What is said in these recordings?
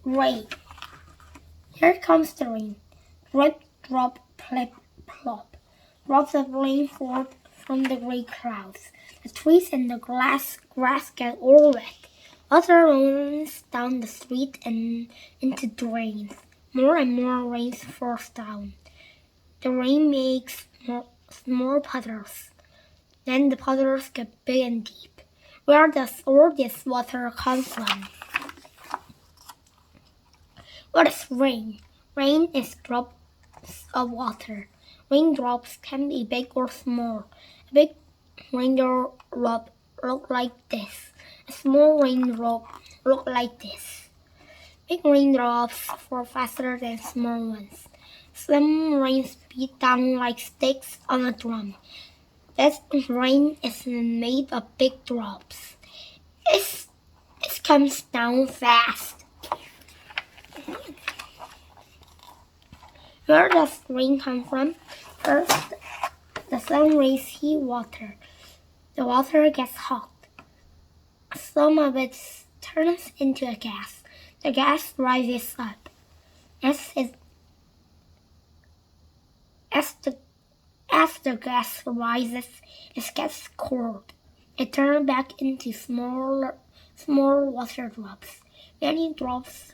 Rain. Here comes the rain. Drip, drop, plip, plop. Drops of rain fall from the gray clouds. The trees and the grass get all wet. Water runs down the street and into drains. More and more rain falls down. The rain makes small puddles. Then the puddles get big and deep. Where does all this water come from? What is rain? Rain is drops of water. Raindrops can be big or small. A big raindrop looks like this. A small raindrop looks like this. Big raindrops fall faster than small ones. Some rains beat down like sticks on a drum. That rain is made of big drops. It comes down fast. Where does rain come from? First, the sun rays heat water. The water gets hot. Some of it turns into a gas. The gas rises up. As the gas rises, it gets cold. It turns back into small water drops. Many drops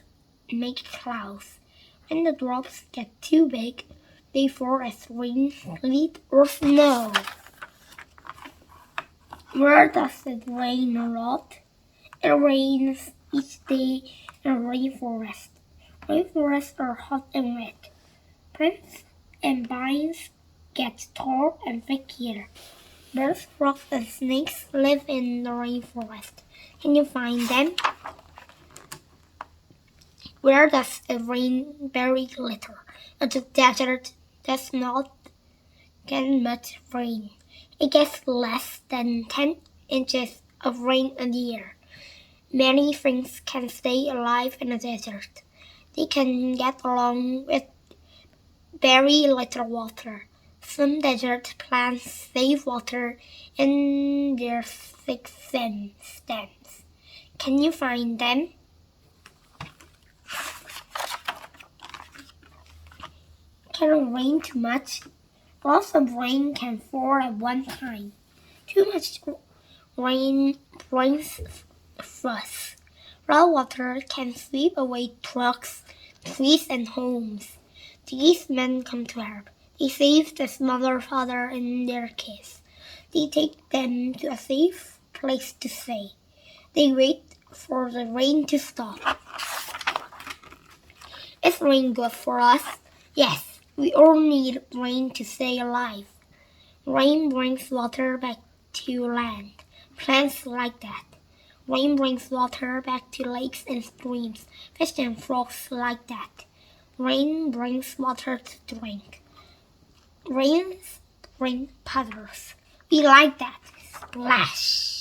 make clouds. When the drops get too big, they fall as rain, sleet, or snow. Where does it rain a lot? It rains each day in a rainforest. Rainforests are hot and wet. Plants and vines get tall and thick here. Birds, frogs, and snakes live in the rainforest. Can you find them? Where does it rain very little? The desert does not get much rain. It gets less than 10 inches of rain a year. Many things can stay alive in the desert. They can get along with very little water. Some desert plants save water in their thick stems. Can you find them? Can it rain too much? Lots of rain can fall at one time. Too much rain brings floods. Flood water can sweep away trucks, trees, and homes. These men come to help. They save the mother, father, and their kids. They take them to a safe place to stay. They wait for the rain to stop. Is rain good for us? Yes. We all need rain to stay alive. Rain brings water back to land. Plants like that. Rain brings water back to lakes and streams. Fish and frogs like that. Rain brings water to drink. Rains bring puddles. We like that. Splash!